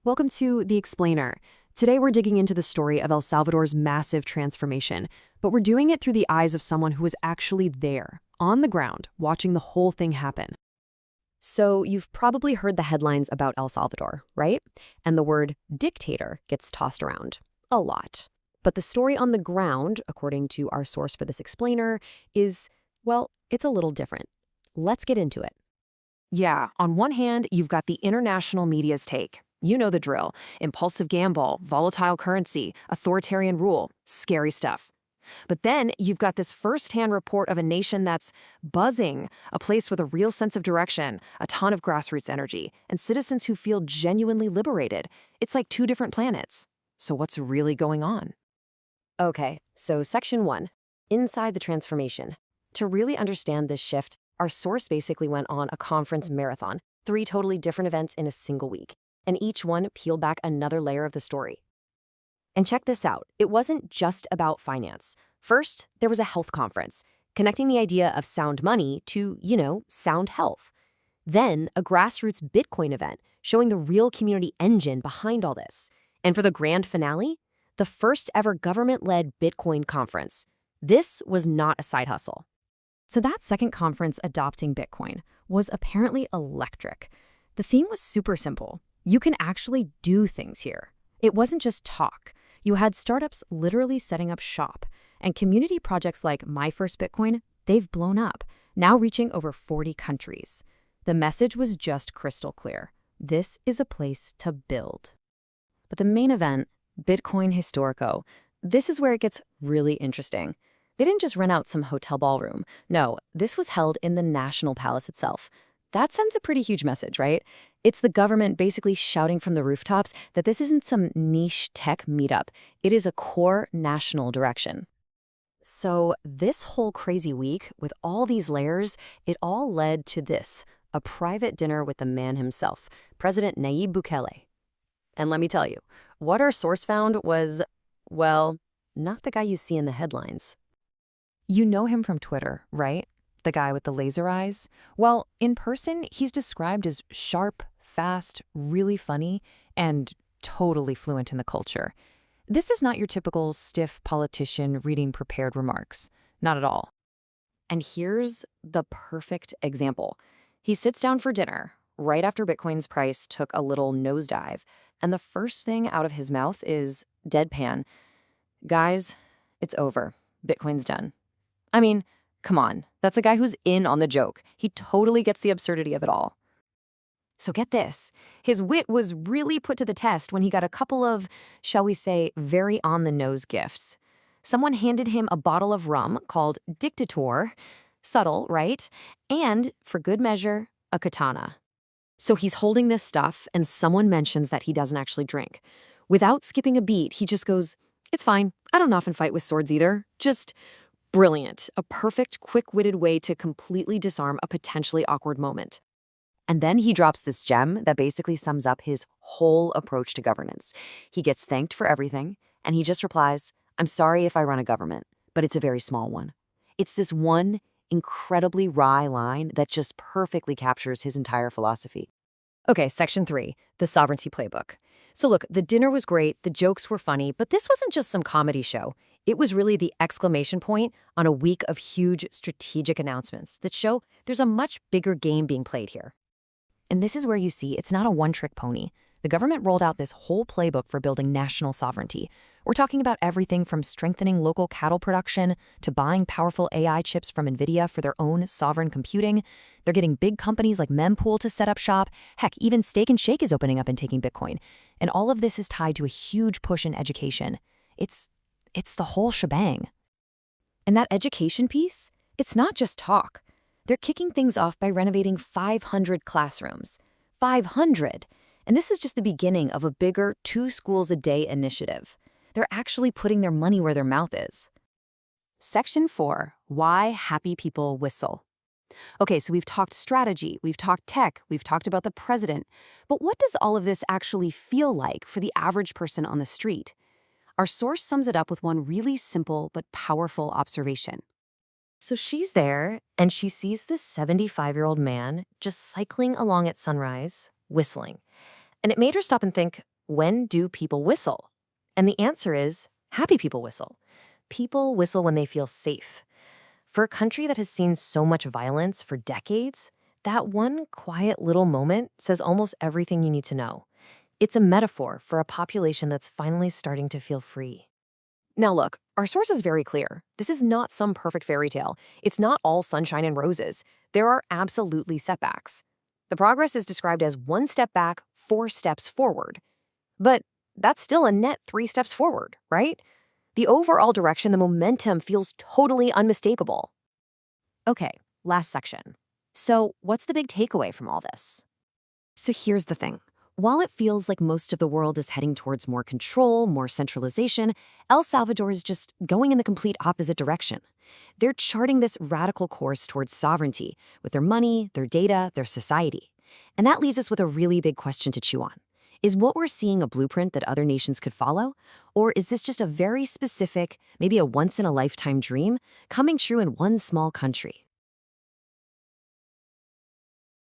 Welcome to The Explainer. Today we're digging into the story of El Salvador's massive transformation, but we're doing it through the eyes of someone who was actually there, on the ground, watching the whole thing happen. So you've probably heard the headlines about El Salvador, right? And the word dictator gets tossed around a lot. But the story on the ground, according to our source for this explainer, is, well, it's a little different. Let's get into it. Yeah, on one hand, you've got the international media's take. You know the drill. Impulsive gamble, volatile currency, authoritarian rule, scary stuff. But then you've got this first-hand report of a nation that's buzzing, a place with a real sense of direction, a ton of grassroots energy, and citizens who feel genuinely liberated. It's like two different planets. So what's really going on? Okay, so Section 1, Inside the Transformation. To really understand this shift, our source basically went on a conference marathon, 3 totally different events in a single week, and each one peeled back another layer of the story. And check this out, it wasn't just about finance. First, there was a health conference, connecting the idea of sound money to, sound health. Then, a grassroots Bitcoin event, showing the real community engine behind all this. And for the grand finale, the first ever government-led Bitcoin conference. This was not a side hustle. So that second conference adopting Bitcoin was apparently electric. The theme was super simple. You can actually do things here. It wasn't just talk. You had startups literally setting up shop, and community projects like My First Bitcoin, they've blown up, now reaching over 40 countries. The message was just crystal clear. This is a place to build. But the main event, Bitcoin Historico, this is where it gets really interesting. They didn't just rent out some hotel ballroom. No, this was held in the National Palace itself. That sends a pretty huge message, right? It's the government basically shouting from the rooftops that this isn't some niche tech meetup. It is a core national direction. So this whole crazy week, with all these layers, it all led to this, a private dinner with the man himself, President Nayib Bukele. And let me tell you, what our source found was, well, not the guy you see in the headlines. You know him from Twitter, right? The guy with the laser eyes? Well, in person, he's described as sharp, fast, really funny, and totally fluent in the culture. This is not your typical stiff politician reading prepared remarks. Not at all. And here's the perfect example. He sits down for dinner right after Bitcoin's price took a little nosedive, and the first thing out of his mouth is deadpan. Guys, it's over. Bitcoin's done. I mean, come on, that's a guy who's in on the joke. He totally gets the absurdity of it all. So get this, his wit was really put to the test when he got a couple of, shall we say, very on-the-nose gifts. Someone handed him a bottle of rum called Dictator, subtle, right? And, for good measure, a katana. So he's holding this stuff, and someone mentions that he doesn't actually drink. Without skipping a beat, he just goes, "It's fine, I don't often fight with swords either." Just brilliant, a perfect, quick-witted way to completely disarm a potentially awkward moment. And then he drops this gem that basically sums up his whole approach to governance. He gets thanked for everything, and he just replies, "I'm sorry if I run a government, but it's a very small one." It's this one incredibly wry line that just perfectly captures his entire philosophy. Okay, Section 3, the sovereignty playbook. So look, the dinner was great, the jokes were funny, but this wasn't just some comedy show. It was really the exclamation point on a week of huge strategic announcements that show there's a much bigger game being played here. And this is where you see it's not a one-trick pony. The government rolled out this whole playbook for building national sovereignty. We're talking about everything from strengthening local cattle production to buying powerful AI chips from NVIDIA for their own sovereign computing. They're getting big companies like Mempool to set up shop. Heck, even Steak and Shake is opening up and taking Bitcoin. And all of this is tied to a huge push in education. It's the whole shebang. And that education piece, it's not just talk. They're kicking things off by renovating 500 classrooms. 500! And this is just the beginning of a bigger 2 schools a day initiative. They're actually putting their money where their mouth is. Section 4, Why Happy People Whistle. Okay, so we've talked strategy, we've talked tech, we've talked about the president. But what does all of this actually feel like for the average person on the street? Our source sums it up with one really simple but powerful observation. So she's there, and she sees this 75-year-old man just cycling along at sunrise, whistling. And it made her stop and think, when do people whistle? And the answer is happy people whistle. People whistle when they feel safe. For a country that has seen so much violence for decades, that one quiet little moment says almost everything you need to know. It's a metaphor for a population that's finally starting to feel free. Now look, our source is very clear. This is not some perfect fairy tale. It's not all sunshine and roses. There are absolutely setbacks. The progress is described as 1 step back, 4 steps forward. But that's still a net 3 steps forward, right? The overall direction, the momentum feels totally unmistakable. Okay, last section. So what's the big takeaway from all this? So here's the thing. While it feels like most of the world is heading towards more control, more centralization, El Salvador is just going in the complete opposite direction. They're charting this radical course towards sovereignty with their money, their data, their society. And that leaves us with a really big question to chew on. Is what we're seeing a blueprint that other nations could follow? Or is this just a very specific, maybe a once-in-a-lifetime dream coming true in one small country?